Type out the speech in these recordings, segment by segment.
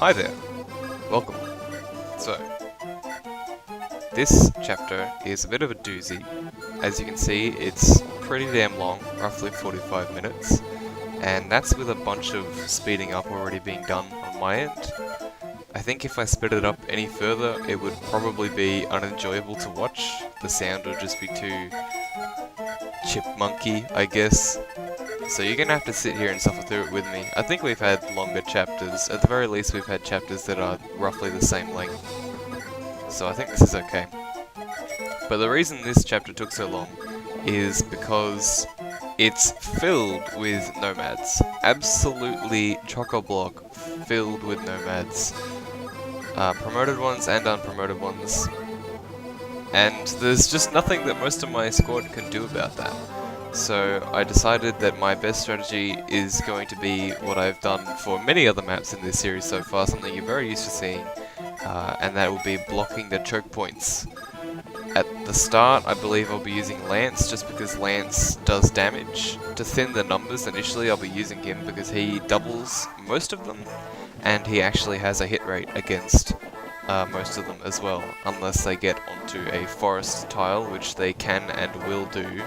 Hi there, welcome. So, this chapter is a bit of a doozy. As you can see, it's pretty damn long, roughly 45 minutes, and that's with a bunch of speeding up already being done on my end. I think if I sped it up any further, it would probably be unenjoyable to watch. The sound would just be too chipmunky, I guess. So you're gonna have to sit here and suffer through it with me. I think we've had longer chapters. At the very least, we've had chapters that are roughly the same length. So I think this is okay. But the reason this chapter took so long is because it's filled with nomads. Absolutely chock-a-block filled with nomads. Promoted ones and unpromoted ones. And there's just nothing that most of my squad can do about that. So I decided that my best strategy is going to be what I've done for many other maps in this series so far, something you're very used to seeing, and that will be blocking the choke points. At the start, I believe I'll be using Lance, just because Lance does damage. To thin the numbers initially, I'll be using him because he doubles most of them, and he actually has a hit rate against most of them as well, unless they get onto a forest tile, which they can and will do.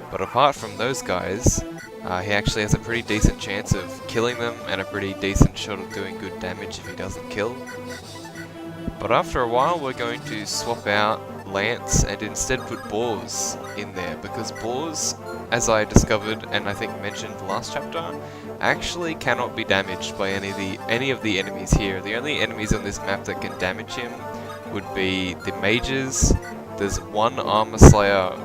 But apart from those guys, he actually has a pretty decent chance of killing them and a pretty decent shot of doing good damage if he doesn't kill. But after a while we're going to swap out Lance and instead put Boars in there, because Boars, as I discovered and I think mentioned last chapter, actually cannot be damaged by any of the enemies here. The only enemies on this map that can damage him would be the mages. There's one armor slayer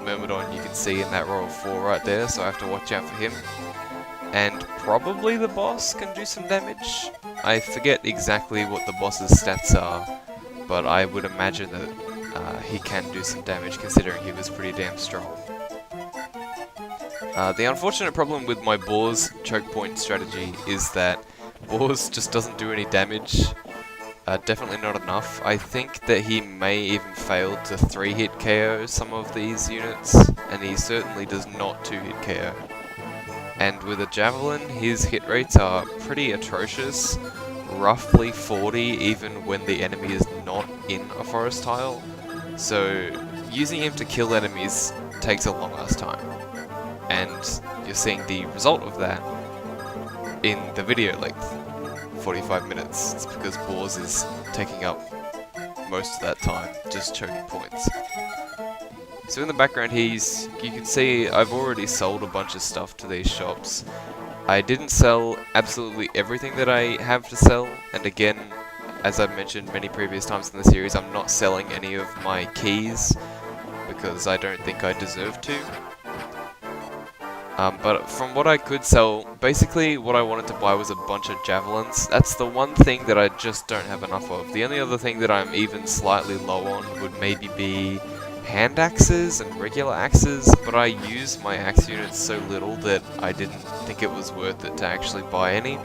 Myrmidon you can see in that row of 4 right there, so I have to watch out for him. And probably the boss can do some damage. I forget exactly what the boss's stats are, but I would imagine that he can do some damage considering he was pretty damn strong. The unfortunate problem with my Boar's choke point strategy is that Boar's just doesn't do any damage. Definitely not enough. I think that he may even fail to 3-hit KO some of these units, and he certainly does not 2-hit KO. And with a Javelin, his hit rates are pretty atrocious, roughly 40 even when the enemy is not in a forest tile. So using him to kill enemies takes a long ass time. And you're seeing the result of that in the video length. 45 minutes. It's because Boars is taking up most of that time, just choking points. So in the background here, you can see I've already sold a bunch of stuff to these shops. I didn't sell absolutely everything that I have to sell, and again, as I've mentioned many previous times in the series, I'm not selling any of my keys, because I don't think I deserve to. But from what I could sell, basically what I wanted to buy was a bunch of javelins. That's the one thing that I just don't have enough of. The only other thing that I'm even slightly low on would maybe be hand axes and regular axes, but I use my axe units so little that I didn't think it was worth it to actually buy any.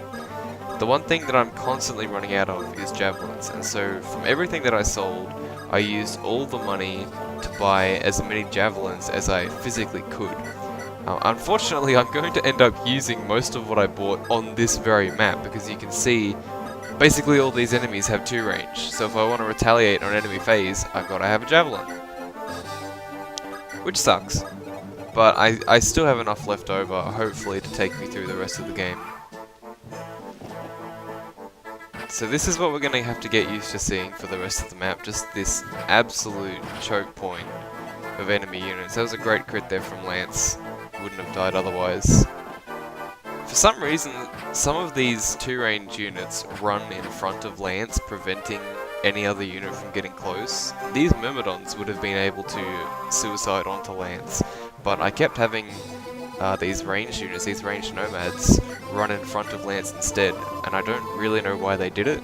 The one thing that I'm constantly running out of is javelins, and so from everything that I sold, I used all the money to buy as many javelins as I physically could. Unfortunately, I'm going to end up using most of what I bought on this very map, because you can see basically all these enemies have 2 range, so if I want to retaliate on enemy phase, I've got to have a javelin. Which sucks, but I still have enough left over, hopefully, to take me through the rest of the game. So this is what we're going to have to get used to seeing for the rest of the map, just this absolute choke point of enemy units. That was a great crit there from Lance. Wouldn't have died otherwise. For some reason, some of these 2-range units run in front of Lance, preventing any other unit from getting close. These Myrmidons would have been able to suicide onto Lance, but I kept having these ranged units, these ranged nomads, run in front of Lance instead, and I don't really know why they did it.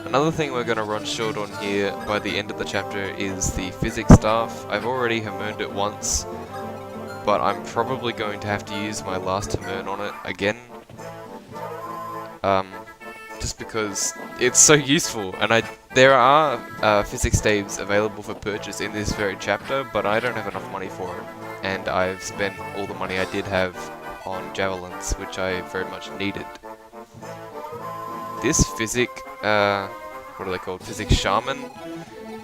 Another thing we're going to run short on here by the end of the chapter is the physics staff. I've already hammered it once, but I'm probably going to have to use my last hammer on it again. Just because it's so useful, and there are physics staves available for purchase in this very chapter, but I don't have enough money for it, and I've spent all the money I did have on javelins, which I very much needed. This physic, what are they called? Physic Shaman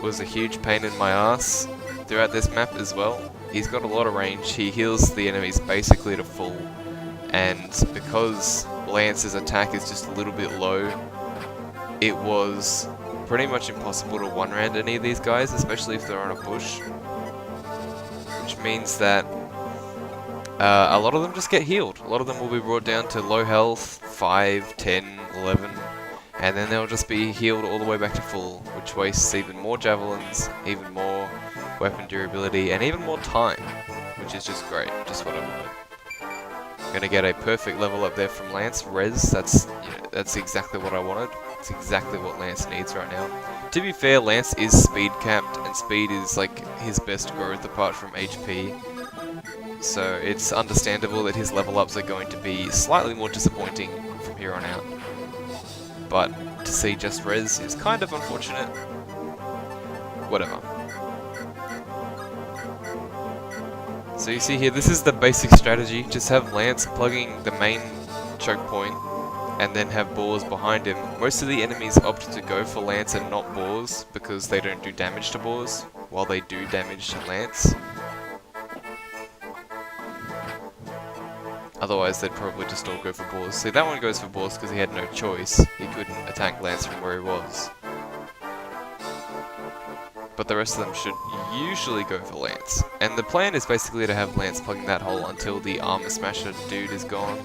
was a huge pain in my ass throughout this map as well. He's got a lot of range, he heals the enemies basically to full, and because Lance's attack is just a little bit low, it was pretty much impossible to one-round any of these guys, especially if they're on a bush. Which means that a lot of them just get healed. A lot of them will be brought down to low health, 5, 10, 11, and then they'll just be healed all the way back to full, which wastes even more javelins, even more weapon durability, and even more time, which is just great, just what I wanted. Gonna get a perfect level up there from Lance. Res, that's exactly what I wanted. It's exactly what Lance needs right now. To be fair, Lance is speed capped, and speed is like his best growth apart from HP. So it's understandable that his level ups are going to be slightly more disappointing from here on out. But to see just Res is kind of unfortunate. Whatever. So you see here, this is the basic strategy. Just have Lance plugging the main choke point, and then have boars behind him. Most of the enemies opt to go for Lance and not boars, because they don't do damage to boars, while they do damage to Lance. Otherwise they'd probably just all go for boars. See, that one goes for boars because he had no choice. He couldn't attack Lance from where he was. But the rest of them should usually go for Lance. And the plan is basically to have Lance plugging that hole until the armor smasher dude is gone.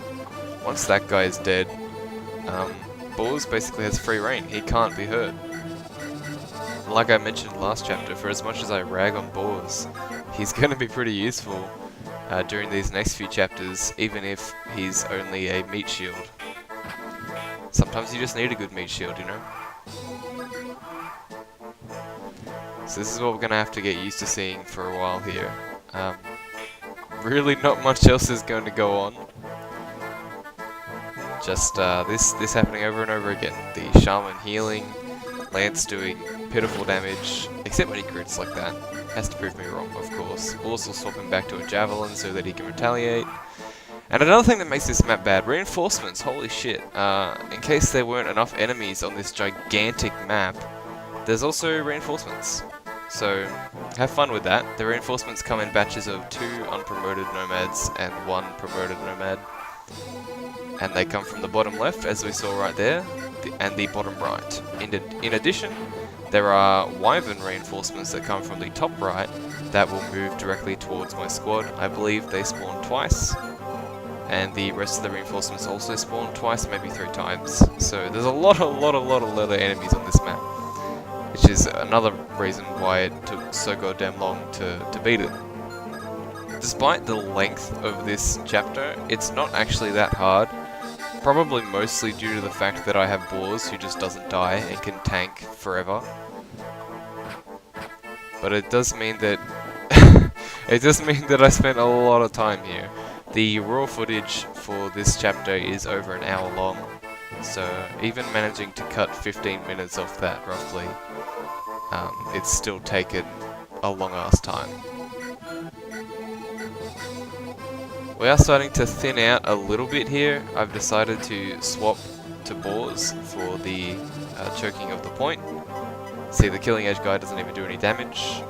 Once that guy is dead, Boars basically has free reign. He can't be hurt. Like I mentioned last chapter, for as much as I rag on Boars, he's going to be pretty useful during these next few chapters, even if he's only a meat shield. Sometimes you just need a good meat shield, you know? So this is what we're going to have to get used to seeing for a while here. Really not much else is going to go on. Just this happening over and over again. The Shaman healing, Lance doing pitiful damage, except when he crits like that. Has to prove me wrong, of course. Also swapping back to a Javelin so that he can retaliate. And another thing that makes this map bad, reinforcements, holy shit. In case there weren't enough enemies on this gigantic map, there's also reinforcements. So, have fun with that. The reinforcements come in batches of 2 unpromoted Nomads and 1 promoted Nomad. And they come from the bottom left, as we saw right there, and the bottom right. In addition, there are Wyvern reinforcements that come from the top right that will move directly towards my squad. I believe they spawn twice, and the rest of the reinforcements also spawn twice, maybe 3 times. So there's a lot of enemies on this map, which is another reason why it took so goddamn long to beat it. Despite the length of this chapter, it's not actually that hard. Probably mostly due to the fact that I have Boars who just doesn't die and can tank forever. But it does mean that I spent a lot of time here. The raw footage for this chapter is over an hour long, so even managing to cut 15 minutes off that roughly, it's still taken a long ass time. We are starting to thin out a little bit here. I've decided to swap to Boars for the choking of the point. See, the killing edge guy doesn't even do any damage.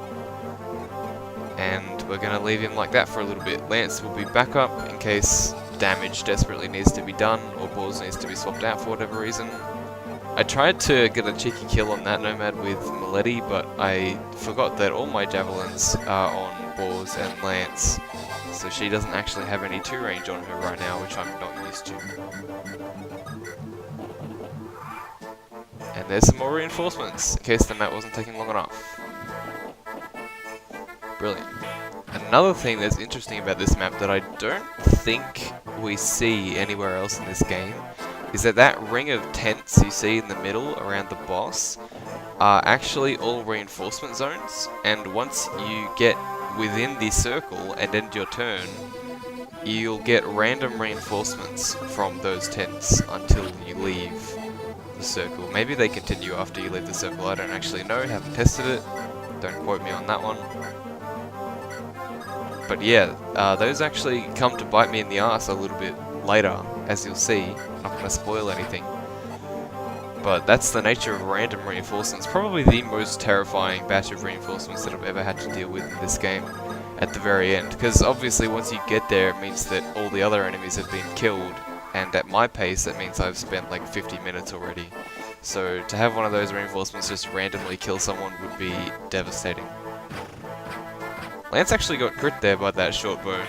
And we're going to leave him like that for a little bit. Lance will be back up in case damage desperately needs to be done or Boars needs to be swapped out for whatever reason. I tried to get a cheeky kill on that Nomad with Milady, but I forgot that all my Javelins are on Boars and Lance. So she doesn't actually have any 2 range on her right now, which I'm not used to. And there's some more reinforcements, in case the map wasn't taking long enough. Brilliant. Another thing that's interesting about this map that I don't think we see anywhere else in this game is that ring of tents you see in the middle around the boss are actually all reinforcement zones, and once you get within the circle and end your turn, you'll get random reinforcements from those tents until you leave the circle. Maybe they continue after you leave the circle, I don't actually know, haven't tested it, don't quote me on that one. But yeah, those actually come to bite me in the ass a little bit later, as you'll see. I'm not going to spoil anything. But that's the nature of random reinforcements. Probably the most terrifying batch of reinforcements that I've ever had to deal with in this game at the very end. Because obviously once you get there, it means that all the other enemies have been killed. And at my pace, that means I've spent like 50 minutes already. So to have one of those reinforcements just randomly kill someone would be devastating. Lance actually got crit there by that short bow,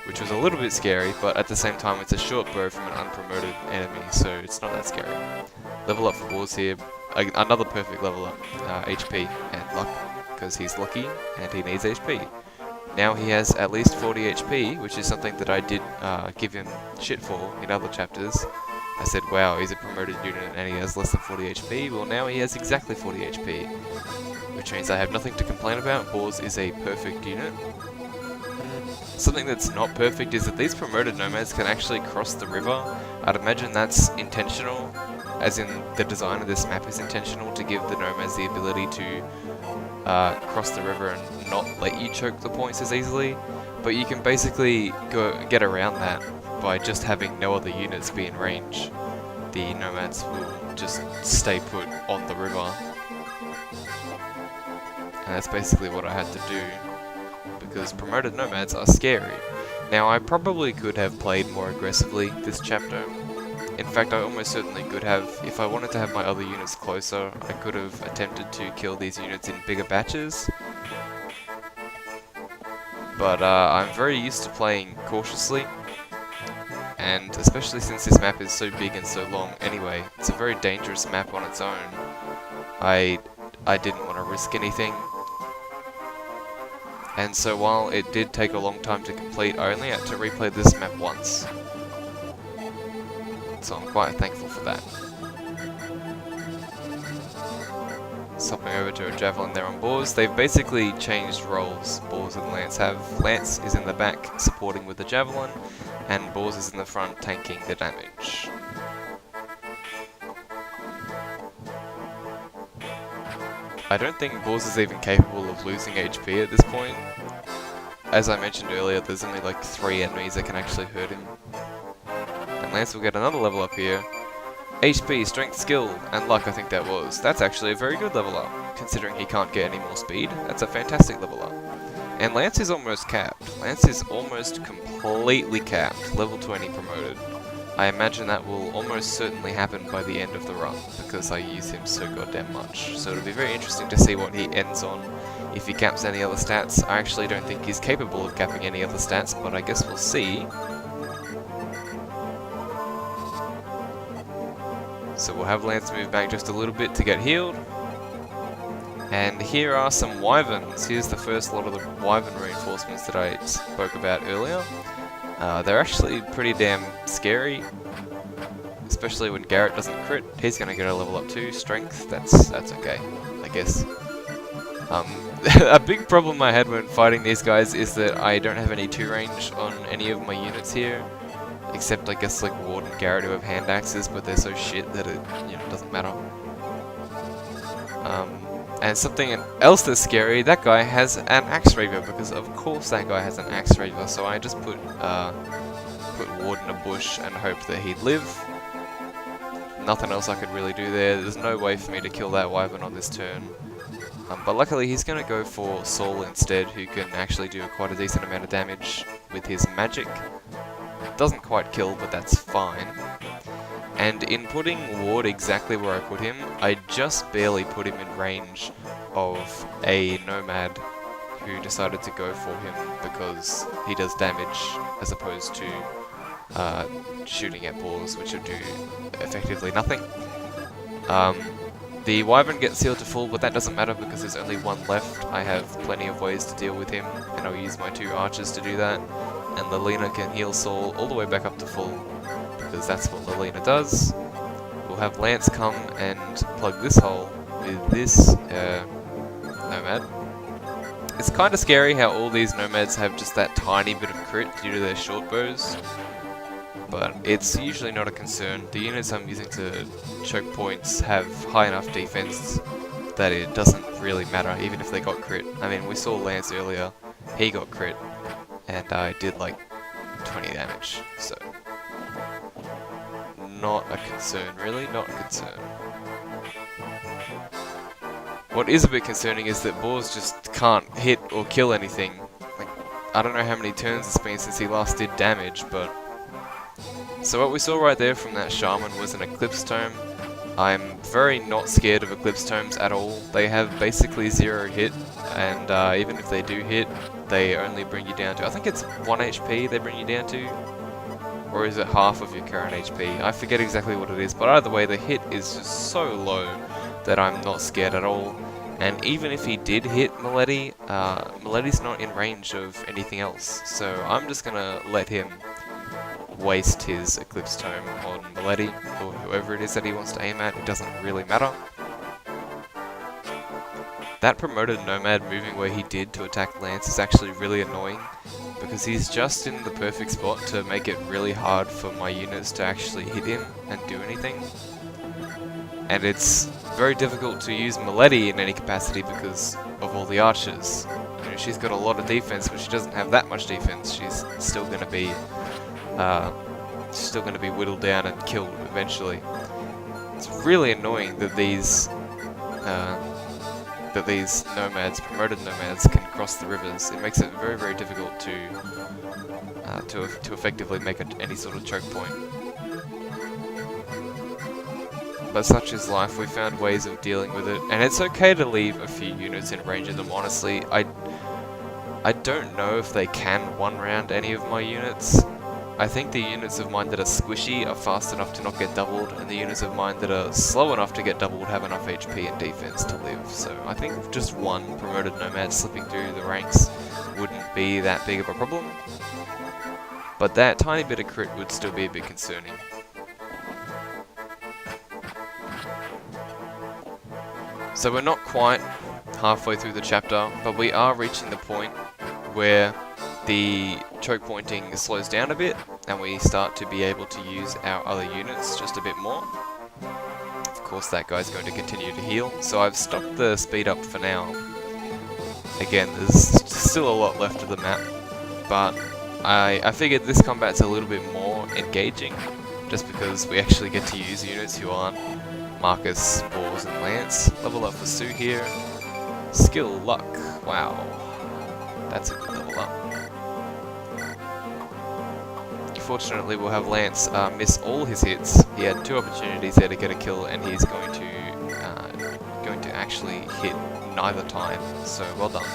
which was a little bit scary, but at the same time it's a short bow from an unpromoted enemy, so it's not that scary. Level up for Balls here, another perfect level up, HP and luck, because he's lucky and he needs HP. Now he has at least 40 HP, which is something that I did give him shit for in other chapters. I said, wow, he's a promoted unit and he has less than 40 HP, well now he has exactly 40 HP. Which means I have nothing to complain about. Boars is a perfect unit. Something that's not perfect is that these promoted nomads can actually cross the river. I'd imagine that's intentional, as in the design of this map is intentional to give the nomads the ability to cross the river and not let you choke the points as easily. But you can basically get around that by just having no other units be in range. The nomads will just stay put on the river. And that's basically what I had to do, because promoted nomads are scary. Now I probably could have played more aggressively this chapter. In fact, I almost certainly could have. If I wanted to have my other units closer, I could have attempted to kill these units in bigger batches. But I'm very used to playing cautiously, and especially since this map is so big and so long anyway, it's a very dangerous map on its own. I didn't want to risk anything. And so while it did take a long time to complete, I only had to replay this map once. So I'm quite thankful for that. Swapping over to a javelin there on Boars. They've basically changed roles, Boars and Lance have. Lance is in the back supporting with the javelin, and Boars is in the front tanking the damage. I don't think Boars is even capable of losing HP at this point. As I mentioned earlier, there's only like 3 enemies that can actually hurt him. And Lance will get another level up here. HP, Strength, Skill, and Luck I think that was. That's actually a very good level up, considering he can't get any more speed. That's a fantastic level up. And Lance is almost capped. Lance is almost completely capped, level 20 promoted. I imagine that will almost certainly happen by the end of the run, because I use him so goddamn much. So it'll be very interesting to see what he ends on, if he caps any other stats. I actually don't think he's capable of capping any other stats, but I guess we'll see. So we'll have Lance move back just a little bit to get healed. And here are some wyverns. Here's the first lot of the wyvern reinforcements that I spoke about earlier. They're actually pretty damn scary, especially when Garret doesn't crit. He's gonna get a level up too. Strength, that's okay, I guess. A big problem I had when fighting these guys is that I don't have any 2 range on any of my units here, except I guess like Ward and Garret who have hand axes, but they're so shit that it doesn't matter. And something else that's scary, that guy has an axe raver, because of course that guy has an axe raver, so I just put Ward in a bush and hoped that he'd live. Nothing else I could really do there. There's no way for me to kill that wyvern on this turn. But luckily he's going to go for Saul instead, who can actually do quite a decent amount of damage with his magic. Doesn't quite kill, but that's fine. And in putting Ward exactly where I put him, I just barely put him in range of a Nomad who decided to go for him because he does damage as opposed to shooting at balls, which would do effectively nothing. The Wyvern gets sealed to full, but that doesn't matter because there's only 1 left. I have plenty of ways to deal with him, and I'll use my 2 archers to do that. And Lilina can heal Saul all the way back up to full, because that's what Lilina does. We'll have Lance come and plug this hole with this Nomad. It's kind of scary how all these Nomads have just that tiny bit of crit due to their short bows, but it's usually not a concern. The units I'm using to choke points have high enough defense that it doesn't really matter, even if they got crit. I mean, we saw Lance earlier, he got crit, and I did like 20 damage, so not a concern, really, not a concern. What is a bit concerning is that Boars just can't hit or kill anything. Like, I don't know how many turns it's been since he last did damage, but... So what we saw right there from that Shaman was an Eclipse Tome. I'm very not scared of Eclipse Tomes at all. They have basically 0 hit, and even if they do hit, they only bring you down to... I think it's 1 HP they bring you down to. Or is it half of your current HP? I forget exactly what it is, but either way the hit is just so low that I'm not scared at all. And even if he did hit Milady, Milady's not in range of anything else, so I'm just gonna let him waste his Eclipse Tome on Milady, or whoever it is that he wants to aim at. It doesn't really matter. That promoted Nomad moving where he did to attack Lance is actually really annoying, because he's just in the perfect spot to make it really hard for my units to actually hit him and do anything. And it's very difficult to use Milady in any capacity because of all the archers. You know, she's got a lot of defense, but she doesn't have that much defense. She's still going to be whittled down and killed eventually. It's really annoying that these nomads, promoted nomads, can cross the rivers. It makes it very, very difficult to effectively make any sort of choke point. But such is life. We found ways of dealing with it, and it's okay to leave a few units in range of them. Honestly, I don't know if they can one-round any of my units. I think the units of mine that are squishy are fast enough to not get doubled, and the units of mine that are slow enough to get doubled have enough HP and defense to live. So I think just one promoted nomad slipping through the ranks wouldn't be that big of a problem. But that tiny bit of crit would still be a bit concerning. So we're not quite halfway through the chapter, but we are reaching the point where the choke pointing slows down a bit, and we start to be able to use our other units just a bit more. Of course that guy's going to continue to heal, so I've stopped the speed up for now. Again, there's still a lot left of the map, but I figured this combat's a little bit more engaging, just because we actually get to use units who aren't Marcus, Boars and Lance. Level up for Sue here. Skill, luck, wow. That's a good level up. Fortunately, we'll have Lance miss all his hits. He had 2 opportunities there to get a kill, and he's going to actually hit neither time. So well done.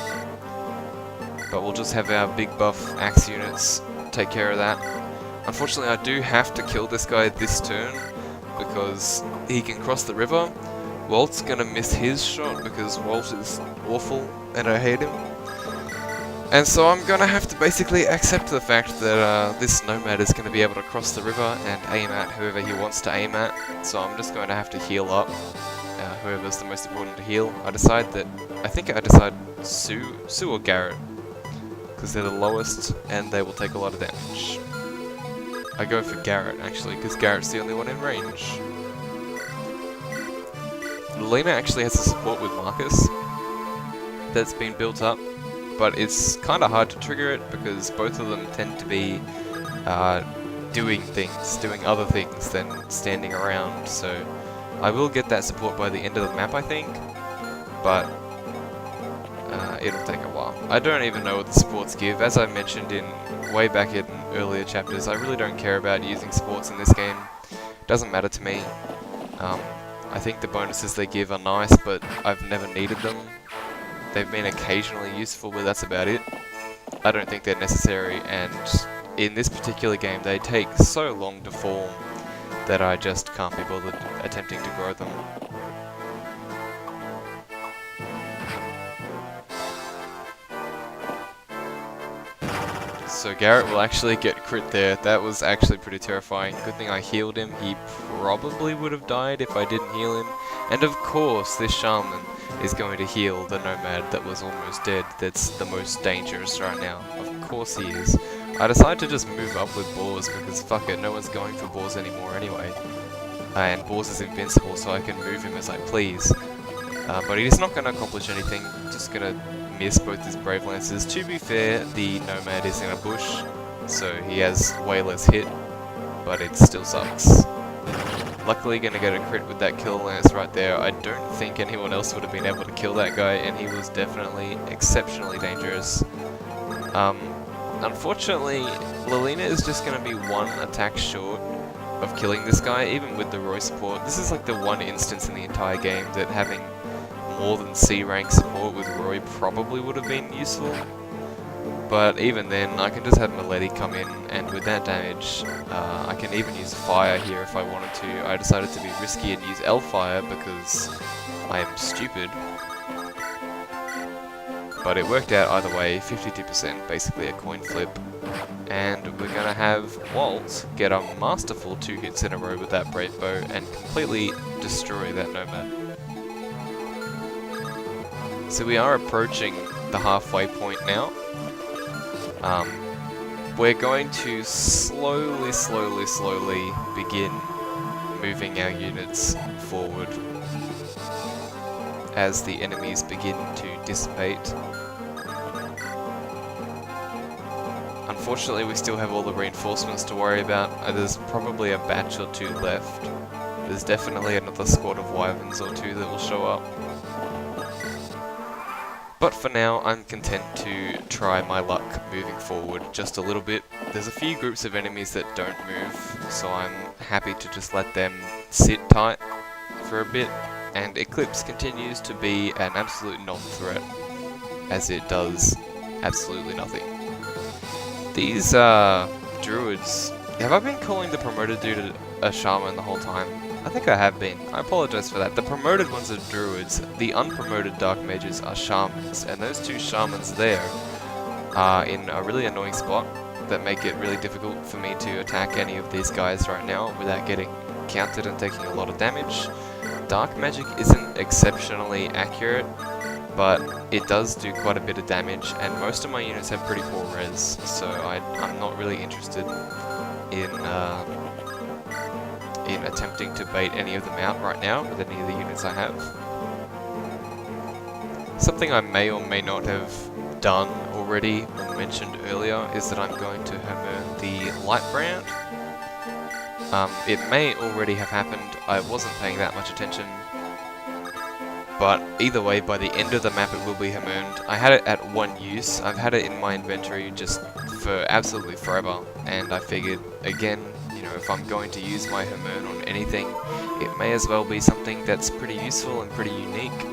But we'll just have our big buff axe units take care of that. Unfortunately, I do have to kill this guy this turn because he can cross the river. Wolt's gonna miss his shot because Wolt is awful and I hate him. And so I'm going to have to basically accept the fact that this Nomad is going to be able to cross the river and aim at whoever he wants to aim at. So I'm just going to have to heal up whoever's the most important to heal. I think I decide Sue or Garret, because they're the lowest and they will take a lot of damage. I go for Garret actually, because Garret's the only one in range. Lilina actually has a support with Marcus that's been built up, but it's kind of hard to trigger it because both of them tend to be doing other things than standing around. So I will get that support by the end of the map, I think, but it'll take a while. I don't even know what the supports give. As I mentioned way back in earlier chapters, I really don't care about using supports in this game. It doesn't matter to me. I think the bonuses they give are nice, but I've never needed them. They've been occasionally useful, but that's about it. I don't think they're necessary, and in this particular game they take so long to form that I just can't be bothered attempting to grow them. So Garret will actually get crit there. That was actually pretty terrifying. Good thing I healed him. He probably would have died if I didn't heal him. And of course, this Shaman is going to heal the Nomad that was almost dead. That's the most dangerous right now. Of course he is. I decided to just move up with Boars because fuck it, no one's going for Boars anymore anyway. And Boars is invincible, so I can move him as I please. But he's not going to accomplish anything. Just going to miss both his Brave Lances. To be fair, the Nomad is in a bush, so he has way less hit, but it still sucks. Luckily gonna get a crit with that kill lance right there. I don't think anyone else would have been able to kill that guy, and he was definitely exceptionally dangerous. Unfortunately, Lilina is just gonna be one attack short of killing this guy, even with the Roy support. This is like the one instance in the entire game that having more than C rank support with Roy probably would have been useful. But even then, I can just have Milady come in, and with that damage, I can even use fire here if I wanted to. I decided to be risky and use L-fire because I am stupid. But it worked out either way, 52%, basically a coin flip. And we're gonna have Wolt get a masterful 2 hits in a row with that Brave Bow and completely destroy that Nomad. So we are approaching the halfway point now. We're going to slowly begin moving our units forward as the enemies begin to dissipate. Unfortunately, we still have all the reinforcements to worry about. There's probably a batch or 2 left. There's definitely another squad of wyverns or 2 that will show up. But for now, I'm content to try my luck moving forward just a little bit. There's a few groups of enemies that don't move, so I'm happy to just let them sit tight for a bit. And Eclipse continues to be an absolute non-threat, as it does absolutely nothing. These druids, have I been calling the promoted dude a shaman the whole time? I think I have been. I apologize for that. The promoted ones are druids, the unpromoted dark mages are shamans, and those 2 shamans there are in a really annoying spot that make it really difficult for me to attack any of these guys right now without getting countered and taking a lot of damage. Dark magic isn't exceptionally accurate, but it does do quite a bit of damage, and most of my units have pretty poor res, so I'm not really interested in attempting to bait any of them out right now with any of the units I have. Something I may or may not have done already or mentioned earlier is that I'm going to Hardmode the light brand. It may already have happened, I wasn't paying that much attention, but either way, by the end of the map it will be Hardmode. I had it at 1 use, I've had it in my inventory just for absolutely forever, and I figured, again, you know, if I'm going to use my Hardmode on anything, it may as well be something that's pretty useful and pretty unique.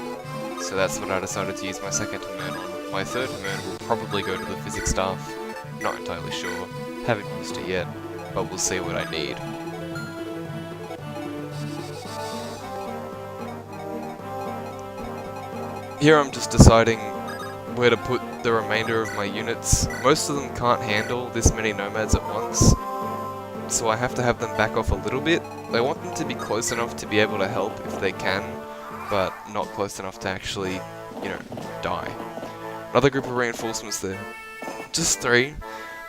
So that's what I decided to use my second Hardmode on. My third Hardmode will probably go to the physics staff, not entirely sure, haven't used it yet, but we'll see what I need. Here I'm just deciding where to put the remainder of my units. Most of them can't handle this many nomads at once, so I have to have them back off a little bit. I want them to be close enough to be able to help if they can, but not close enough to actually, you know, die. Another group of reinforcements there. Just 3,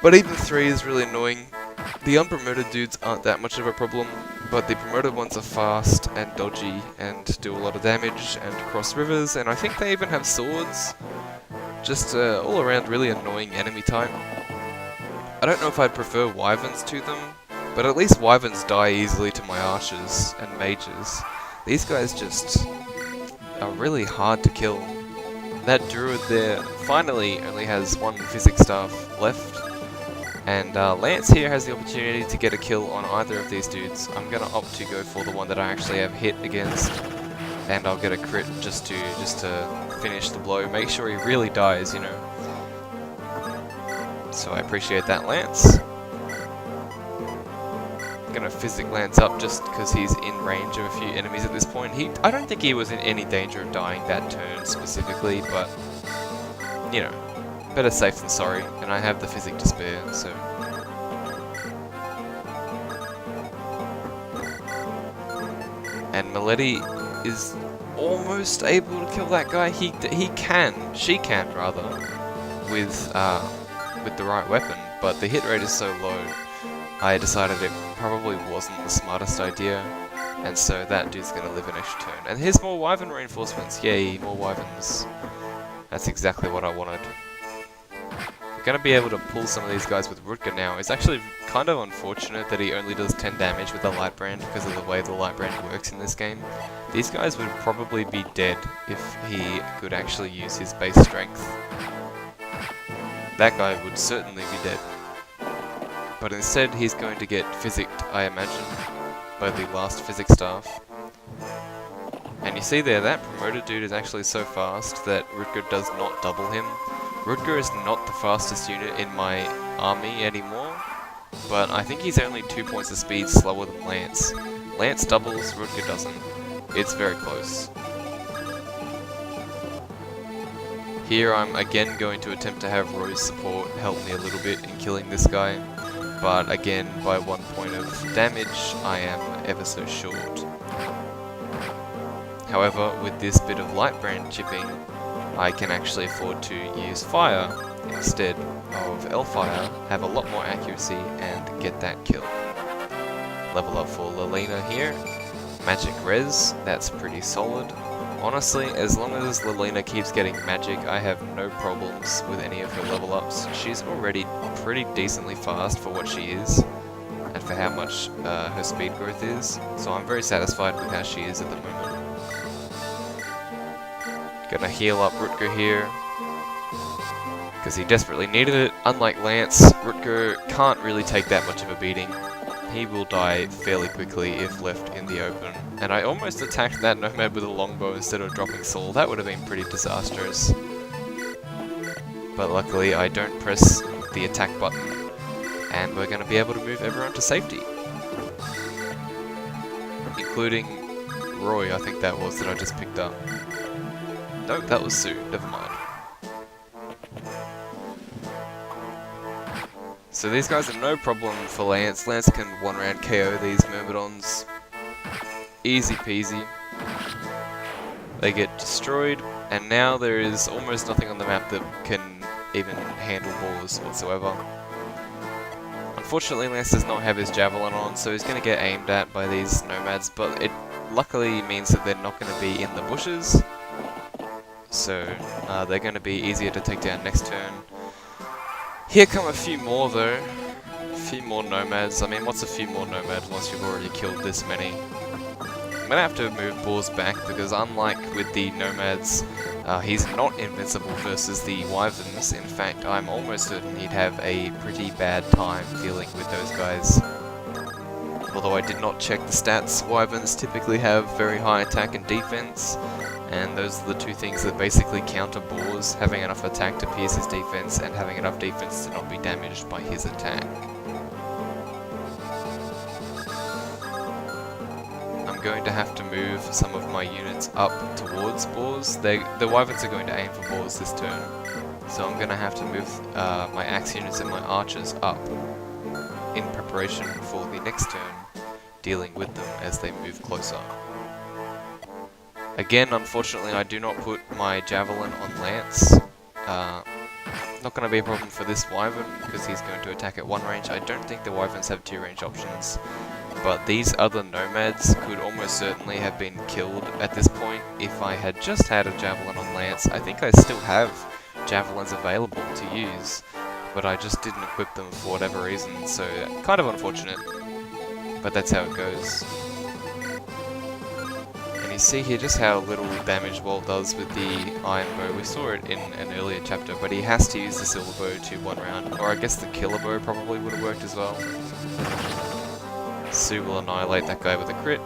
but even 3 is really annoying. The unpromoted dudes aren't that much of a problem, but the promoted ones are fast and dodgy and do a lot of damage and cross rivers, and I think they even have swords. Just all around really annoying enemy type. I don't know if I'd prefer wyverns to them, but at least wyverns die easily to my archers and mages. These guys just are really hard to kill. That druid there finally only has 1 physics staff left. And Lance here has the opportunity to get a kill on either of these dudes. I'm gonna opt to go for the one that I actually have hit against, and I'll get a crit just to finish the blow. Make sure he really dies, you know. So I appreciate that, Lance. I'm gonna physic Lance up just because he's in range of a few enemies at this point. I don't think he was in any danger of dying that turn specifically, but you know. Better safe than sorry, and I have the physic to spare, so... And Milady is almost able to kill that guy. She can rather, with the right weapon, but the hit rate is so low, I decided it probably wasn't the smartest idea, and so that dude's gonna live an extra turn. And here's more wyvern reinforcements, yay, more wyverns. That's exactly what I wanted. going to be able to pull some of these guys with Rutger now. It's actually kind of unfortunate that he only does 10 damage with the Light Brand because of the way the Light Brand works in this game. These guys would probably be dead if he could actually use his base strength. That guy would certainly be dead. But instead he's going to get physicked, I imagine, by the last physics staff. And you see there, that promoted dude is actually so fast that Rutger does not double him. Rutger is not the fastest unit in my army anymore, but I think he's only 2 points of speed slower than Lance. Lance doubles, Rutger doesn't. It's very close. Here I'm again going to attempt to have Rose support help me a little bit in killing this guy, but again by 1 point of damage I am ever so short. However, with this bit of Light Brand chipping, I can actually afford to use Fire instead of Hellfire, have a lot more accuracy and get that kill. Level up for Lilina here. Magic res, that's pretty solid. Honestly, as long as Lilina keeps getting magic, I have no problems with any of her level ups. She's already pretty decently fast for what she is, and for how much her speed growth is, so I'm very satisfied with how she is at the moment. Gonna heal up Rutger here, because he desperately needed it. Unlike Lance, Rutger can't really take that much of a beating. He will die fairly quickly if left in the open. And I almost attacked that Nomad with a longbow instead of dropping Saul. That would have been pretty disastrous. But luckily I don't press the attack button, and we're going to be able to move everyone to safety. Including Roy, I think that was, that I just picked up. Nope, that was Sue, never mind. So these guys are no problem for Lance. Lance can one round KO these Myrmidons. Easy peasy. They get destroyed, and now there is almost nothing on the map that can even handle balls whatsoever. Unfortunately, Lance does not have his javelin on, so he's going to get aimed at by these Nomads, but it luckily means that they're not going to be in the bushes. So they're going to be easier to take down next turn. Here come a few more though. A few more Nomads. I mean, what's a few more Nomads once you've already killed this many? I'm going to have to move Boars back because unlike with the Nomads, he's not invincible versus the Wyverns. In fact, I'm almost certain he'd have a pretty bad time dealing with those guys. Although I did not check the stats, Wyverns typically have very high attack and defense. And those are the two things that basically counter Boars, having enough attack to pierce his defense and having enough defense to not be damaged by his attack. I'm going to have to move some of my units up towards Boars. The Wyverns are going to aim for Boars this turn, so I'm going to have to move my axe units and my archers up in preparation for the next turn, dealing with them as they move closer. Again, unfortunately, I do not put my javelin on Lance. Not going to be a problem for this Wyvern because he's going to attack at one range. I don't think the Wyverns have two range options, but these other Nomads could almost certainly have been killed at this point if I had just had a javelin on Lance. I think I still have javelins available to use, but I just didn't equip them for whatever reason, so kind of unfortunate, but that's how it goes. You see here just how little damage Wolt does with the iron bow. We saw it in an earlier chapter, but he has to use the silver bow to one round, or I guess the killer bow probably would have worked as well. Sue will annihilate that guy with a crit.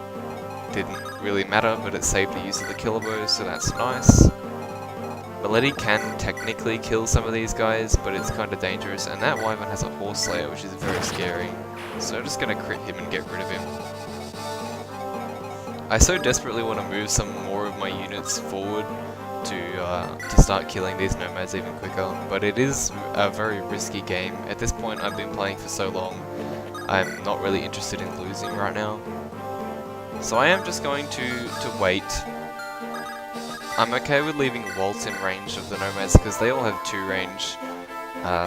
Didn't really matter, but it saved the use of the killer bow, so that's nice. Milady can technically kill some of these guys, but it's kind of dangerous, and that Wyvern has a Horse Slayer, which is very scary. So I'm just going to crit him and get rid of him. I so desperately want to move some more of my units forward to start killing these Nomads even quicker, but it is a very risky game. At this point I've been playing for so long, I'm not really interested in losing right now. So I am just going to wait. I'm okay with leaving Wolt in range of the Nomads because they all have 2 range,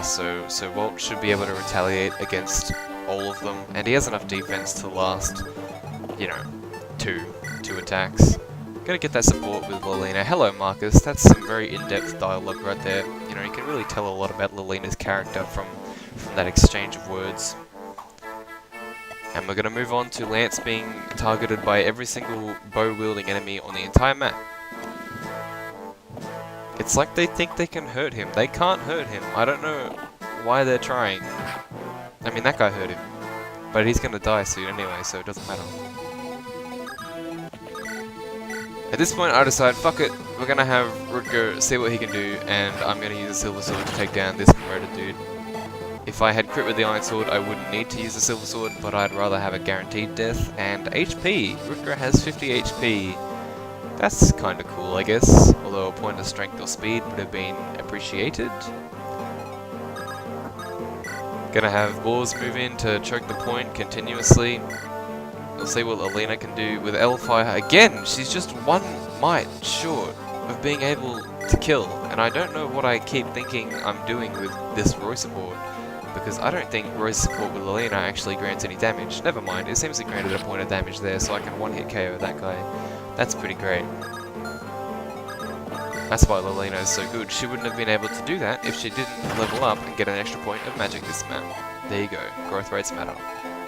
so Wolt should be able to retaliate against all of them, and he has enough defense to last, you know, two attacks. Gotta get that support with Lilina. Hello Marcus, that's some very in-depth dialogue right there. you know, you can really tell a lot about Lilina's character from that exchange of words. And we're going to move on to Lance being targeted by every single bow-wielding enemy on the entire map. It's like they think they can hurt him. They can't hurt him. I don't know why they're trying. I mean, that guy hurt him. But he's going to die soon anyway, so it doesn't matter. At this point, I decide, fuck it. We're going to have Rutger see what he can do, and I'm going to use a Silver Sword to take down this promoted dude. If I had crit with the Iron Sword, I wouldn't need to use the Silver Sword, but I'd rather have a guaranteed death. And HP! Rutger has 50 HP. That's kinda cool, I guess. Although a point of strength or speed would have been appreciated. Gonna have Boars move in to choke the point continuously. We'll see what Lilina can do with L-Fire. Again, she's just one might short of being able to kill. And I don't know what I keep thinking I'm doing with this Roy support. Because I don't think Roy's support with Lilina actually grants any damage. Never mind, it seems it granted a point of damage there, so I can one-hit KO that guy. That's pretty great. That's why Lilina is so good. She wouldn't have been able to do that if she didn't level up and get an extra point of magic this map. There you go, growth rates matter.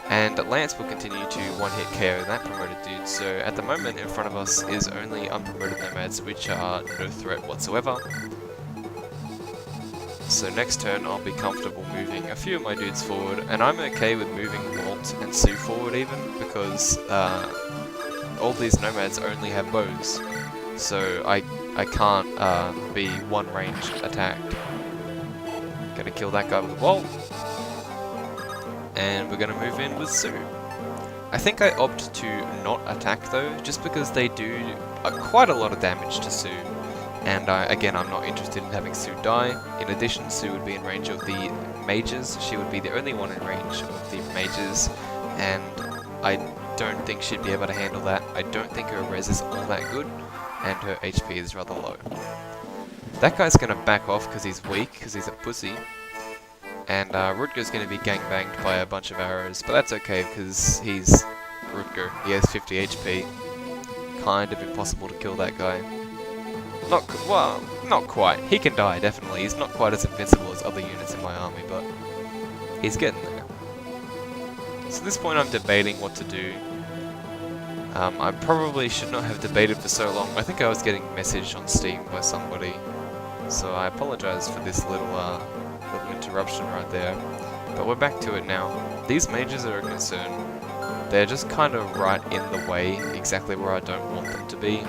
And Lance will continue to one-hit KO that promoted dude, so at the moment in front of us is only unpromoted Nomads, which are no threat whatsoever. So next turn I'll be comfortable moving a few of my dudes forward, and I'm okay with moving Wolt and Sue forward even, because all these Nomads only have bows, so I can't be one range attacked. Gonna kill that guy with Wolt, and we're gonna move in with Sue. I think I opt to not attack though, just because they do quite a lot of damage to Sue. And again, I'm not interested in having Sue die. In addition, Sue would be in range of the mages. She would be the only one in range of the mages, and I don't think she'd be able to handle that. I don't think her res is all that good, and her HP is rather low. That guy's going to back off because he's weak, because he's a pussy. And Rutger's going to be gangbanged by a bunch of arrows, but that's okay because he's Rutger. He has 50 HP. Kind of impossible to kill that guy. Well, not quite. He can die, definitely. He's not quite as invincible as other units in my army, but he's getting there. So at this point I'm debating what to do. I probably should not have debated for so long. I think I was getting messaged on Steam by somebody, so I apologize for this little interruption right there. But we're back to it now. These mages are a concern. They're just kind of right in the way, exactly where I don't want them to be.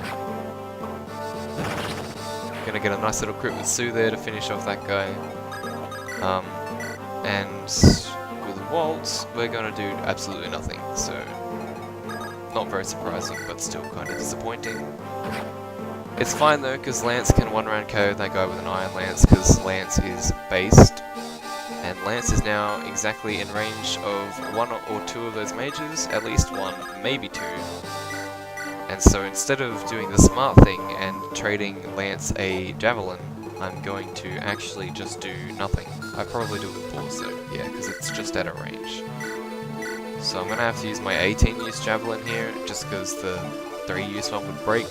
Gonna get a nice little crit with Sue there to finish off that guy. And with Wolt, we're gonna do absolutely nothing, so not very surprising, but still kind of disappointing. It's fine though, because Lance can one-round KO that guy with an Iron Lance, because Lance is based. And Lance is now exactly in range of one or two of those mages, at least one, maybe two. And so instead of doing the smart thing and trading Lance a javelin, I'm going to actually just do nothing. I probably do it with Boars though, yeah, because it's just out of range. So I'm going to have to use my 18 use javelin here, just because the 3 use one would break.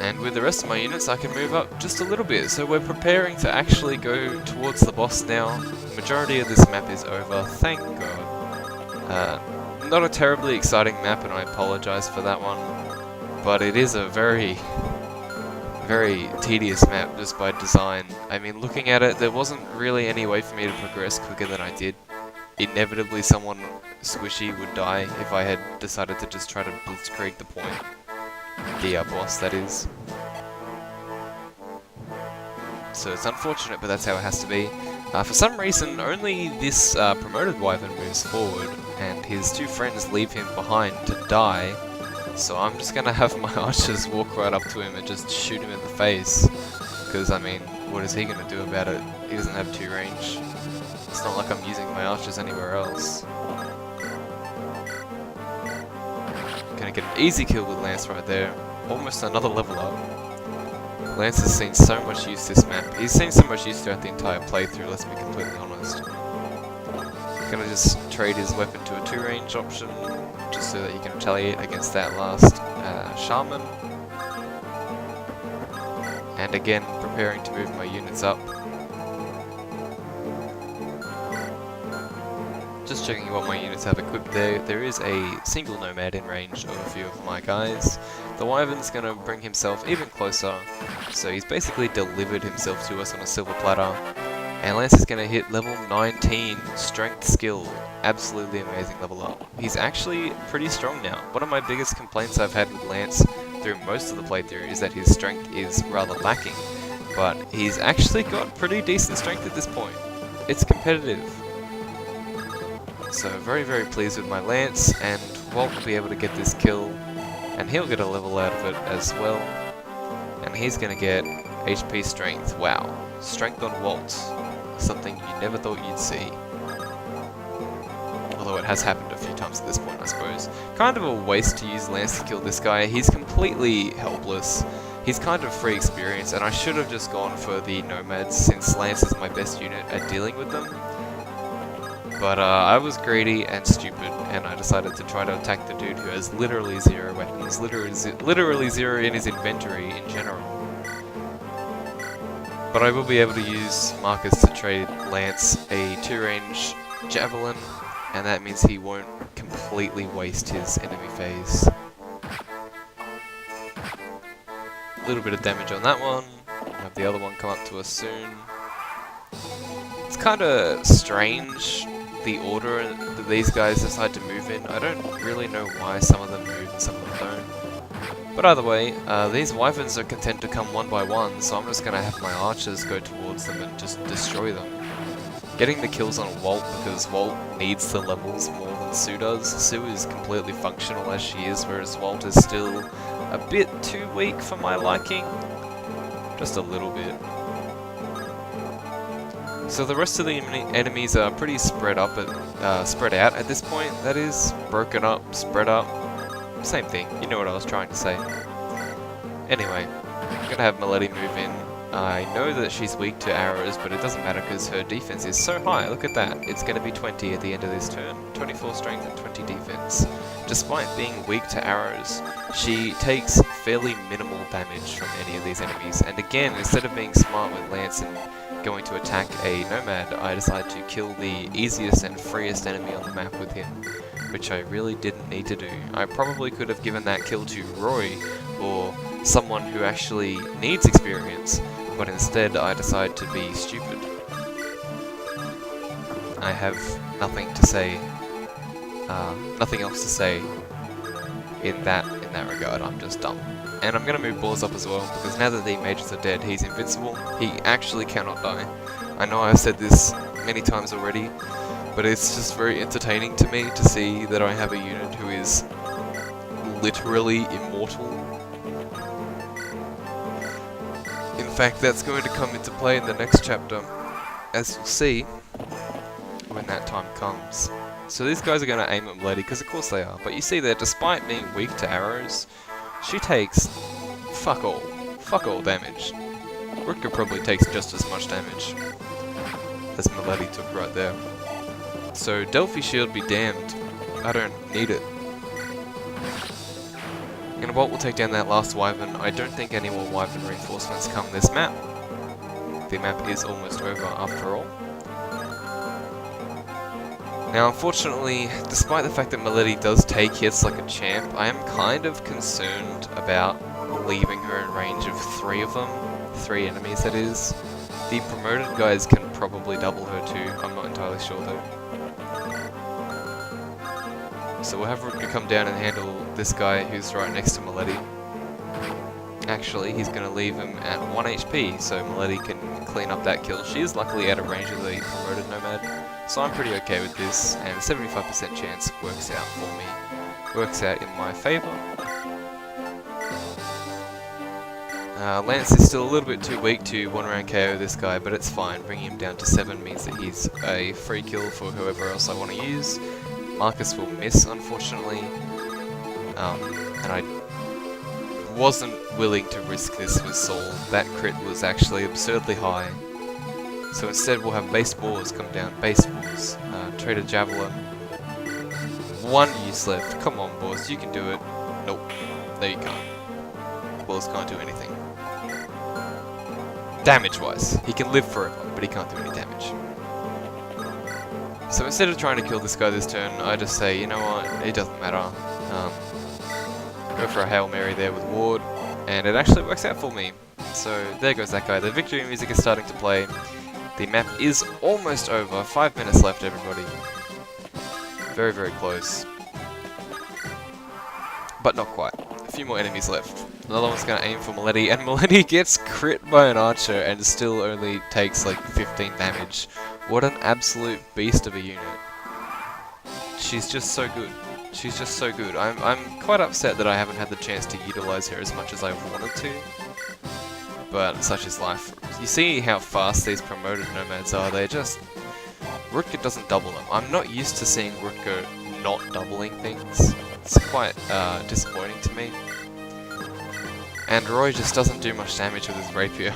And with the rest of my units I can move up just a little bit, so we're preparing to actually go towards the boss now. The majority of this map is over, thank God. Not a terribly exciting map, and I apologize for that one, but it is a very, very tedious map just by design. I mean, looking at it, there wasn't really any way for me to progress quicker than I did. Inevitably someone squishy would die if I had decided to just try to blitzkrieg the point. The boss, that is. So it's unfortunate, but that's how it has to be. For some reason, only this promoted wyvern moves forward, and his 2 friends leave him behind to die. So I'm just gonna have my archers walk right up to him and just shoot him in the face. Because, I mean, what is he gonna do about it? He doesn't have 2 range. It's not like I'm using my archers anywhere else. Gonna get an easy kill with Lance right there. Almost another level up. Lance has seen so much use this map. He's seen so much use throughout the entire playthrough, let's be completely honest. Gonna just trade his weapon to a 2 range option, just so that he can retaliate against that last Shaman. And again, preparing to move my units up. Just checking what my units have equipped there. There is a single Nomad in range of a few of my guys. The Wyvern's going to bring himself even closer, so he's basically delivered himself to us on a silver platter. And Lance is going to hit level 19, Strength Skill. Absolutely amazing level up. He's actually pretty strong now. One of my biggest complaints I've had with Lance through most of the playthrough is that his strength is rather lacking. But he's actually got pretty decent strength at this point. It's competitive. So very, very pleased with my Lance, and Wolt will be able to get this kill, and he'll get a level out of it as well. And he's going to get HP Strength. Wow. Strength on Wolt. Something you never thought you'd see. Although it has happened a few times at this point, I suppose. Kind of a waste to use Lance to kill this guy. He's completely helpless. He's kind of free experience, and I should have just gone for the Nomads, since Lance is my best unit at dealing with them. But I was greedy and stupid, and I decided to try to attack the dude who has literally 0 weapons, literally 0 in his inventory in general. But I will be able to use Marcus to trade Lance a 2-range Javelin, and that means he won't completely waste his enemy phase. A little bit of damage on that one. We'll have the other one come up to us soon. It's kind of strange, the order that these guys decide to move in. I don't really know why some of them move and some of them don't. But either way, these Wyverns are content to come one by one, so I'm just going to have my archers go towards them and just destroy them. Getting the kills on Wolt, because Wolt needs the levels more than Sue does. Sue is completely functional as she is, whereas Wolt is still a bit too weak for my liking. Just a little bit. So the rest of the enemies are pretty spread out at this point. That is, broken up, spread up, same thing. You know what I was trying to say. Anyway, I'm gonna have Milady move in. I know that she's weak to arrows, but it doesn't matter because her defense is so high. Look at that. It's gonna be 20 at the end of this turn. 24 strength and 20 defense. Despite being weak to arrows, she takes fairly minimal damage from any of these enemies. And again, instead of being smart with Lance and going to attack a Nomad, I decided to kill the easiest and freest enemy on the map with him, which I really didn't need to do. I probably could have given that kill to Roy, or someone who actually needs experience, but instead I decided to be stupid. I have nothing to say, nothing else to say in that regard. I'm just dumb. And I'm going to move Balls up as well, because now that the mages are dead, he's invincible. He actually cannot die. I know I've said this many times already, but it's just very entertaining to me to see that I have a unit who is literally immortal. In fact, that's going to come into play in the next chapter, as you'll see when that time comes. So these guys are going to aim at Milady, because of course they are, but you see that despite being weak to arrows, she takes fuck all damage. Rutger probably takes just as much damage as Milady took right there. So Delphi Shield be damned, I don't need it. And Wolt will take down that last Wyvern. I don't think any more Wyvern reinforcements come this map. The map is almost over after all. Now unfortunately, despite the fact that Milady does take hits like a champ, I am kind of concerned about leaving her in range of 3 of them. 3 enemies, that is. The promoted guys can probably double her too, I'm not entirely sure though. So we'll have Rutger come down and handle this guy who's right next to Milady. Actually, he's going to leave him at 1 HP, so Milady can clean up that kill. She is luckily out of range of the promoted Nomad, so I'm pretty okay with this, and 75% chance works out for me. Works out in my favour. Lance is still a little bit too weak to 1-round KO this guy, but it's fine. Bringing him down to 7 means that he's a free kill for whoever else I want to use. Marcus will miss, unfortunately, and I wasn't willing to risk this with Saul. That crit was actually absurdly high. So instead we'll have base balls come down, base balls, trade a javelin. 1 use left, come on boys, you can do it. Nope, no you can't. Balls can't do anything. damage-wise. He can live forever, but he can't do any damage. So instead of trying to kill this guy this turn, I just say, you know what, it doesn't matter. Go for a Hail Mary there with Ward, and it actually works out for me. So there goes that guy. The victory music is starting to play. The map is almost over. 5 minutes left, everybody. Very, very close. But not quite. A few more enemies left. Another one's going to aim for Milady, and Milady gets crit by an archer and still only takes like 15 damage. What an absolute beast of a unit. She's just so good. She's just so good. I'm quite upset that I haven't had the chance to utilize her as much as I wanted to. But such is life. You see how fast these promoted Nomads are. They just... Rutger doesn't double them. I'm not used to seeing Rutger not doubling things. It's quite disappointing to me. And Roy just doesn't do much damage with his rapier.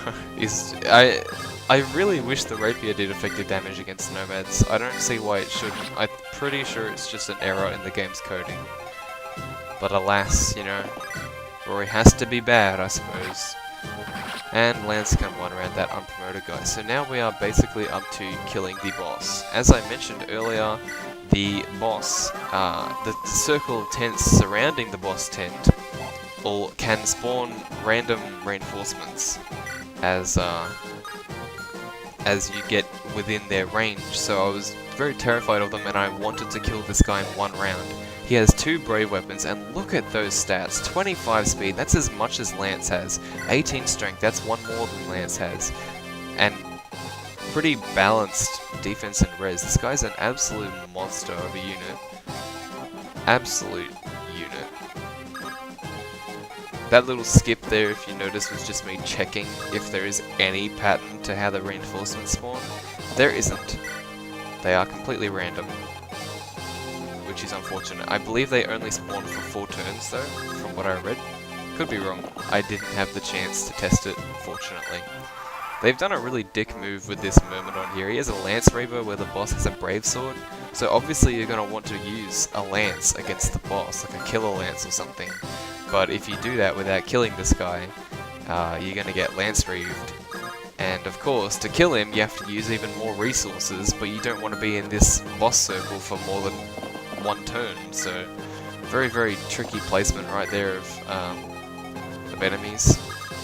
I really wish the rapier did effective damage against Nomads. I don't see why it shouldn't. I'm pretty sure it's just an error in the game's coding. But alas, you know, Roy has to be bad, I suppose. And Lance can one around that unpromoted guy. So now we are basically up to killing the boss. As I mentioned earlier, the boss, the circle of tents surrounding the boss tent can spawn random reinforcements as you get within their range. So I was very terrified of them, and I wanted to kill this guy in one round. He has 2 brave weapons, and look at those stats. 25 speed, that's as much as Lance has. 18 strength, that's 1 more than Lance has. And pretty balanced defense and res. This guy's an absolute monster of a unit. Absolute unit. That little skip there, if you notice, was just me checking if there is any pattern to how the reinforcements spawn. There isn't. They are completely random, which is unfortunate. I believe they only spawn for 4 turns though, from what I read. Could be wrong. I didn't have the chance to test it, fortunately. They've done a really dick move with this Myrmidon here. He has a Lance Reaver where the boss has a Brave Sword, so obviously you're going to want to use a Lance against the boss, like a Killer Lance or something. But if you do that without killing this guy, you're going to get Lance Reaved. And of course, to kill him, you have to use even more resources, but you don't want to be in this boss circle for more than 1 turn, so very, very tricky placement right there of enemies.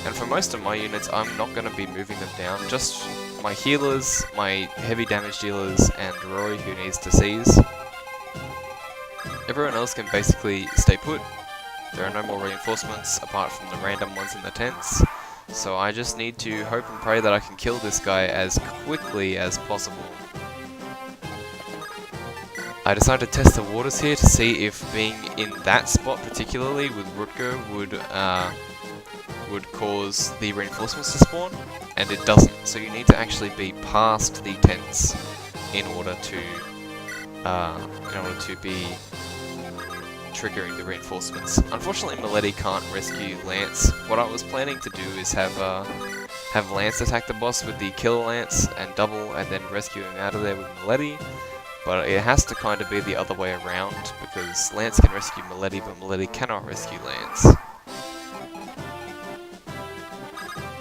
And for most of my units, I'm not going to be moving them down, just my healers, my heavy damage dealers, and Roy, who needs to seize. Everyone else can basically stay put. There are no more reinforcements apart from the random ones in the tents. So I just need to hope and pray that I can kill this guy as quickly as possible. I decided to test the waters here to see if being in that spot, particularly with Rutger, would cause the reinforcements to spawn, and it doesn't. So you need to actually be past the tents in order to be triggering the reinforcements. Unfortunately, Milady can't rescue Lance. What I was planning to do is have Lance attack the boss with the Killer Lance and double, and then rescue him out of there with Milady. But it has to kind of be the other way around, because Lance can rescue Milady, but Milady cannot rescue Lance.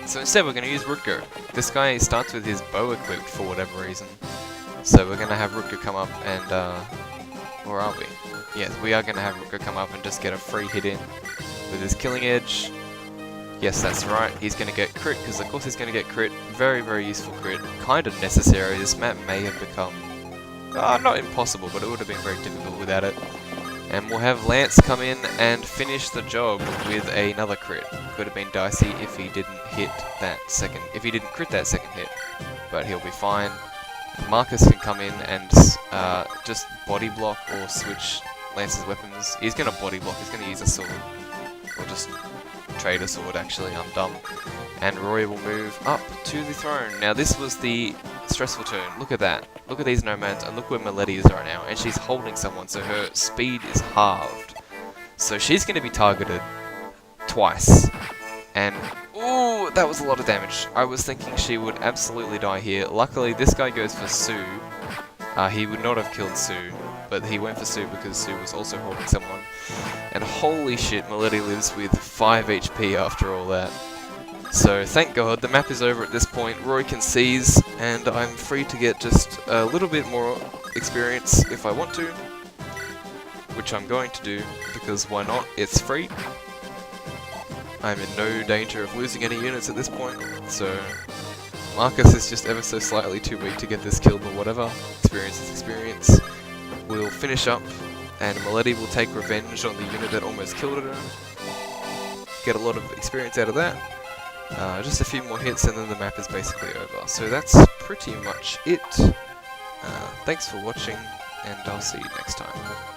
So instead we're going to use Rutger. This guy starts with his bow equipped for whatever reason. So we're going to have Rutger come up and, where are we? Yes, we are going to have Rutger come up and just get a free hit in with his killing edge. Yes, that's right, he's going to get crit, because of course he's going to get crit. Very, very useful crit. Kind of necessary. This map may have become, not impossible, but it would have been very difficult without it. And we'll have Lance come in and finish the job with another crit. Could have been dicey if he didn't hit that second, if he didn't crit that second hit, but he'll be fine. Marcus can come in and just body block or switch Lance's weapons. He's going to body block, he's going to use a sword, or just trade a sword actually, I'm dumb. And Roy will move up to the throne. Now this was the stressful turn, look at that. Look at these Nomads, and look where Milady is right now, and she's holding someone, so her speed is halved. So she's going to be targeted twice. And, ooh, that was a lot of damage. I was thinking she would absolutely die here. Luckily, this guy goes for Sue. He would not have killed Sue, but he went for Sue because Sue was also holding someone. And holy shit, Milady lives with 5 HP after all that. So thank God the map is over at this point. Roy can seize, and I'm free to get just a little bit more experience if I want to, which I'm going to do because why not? It's free. I'm in no danger of losing any units at this point, so Marcus is just ever so slightly too weak to get this kill, but whatever. Experience is experience. We'll finish up, and Milady will take revenge on the unit that almost killed her. Get a lot of experience out of that. Just a few more hits and then the map is basically over. So that's pretty much it. Thanks for watching, and I'll see you next time.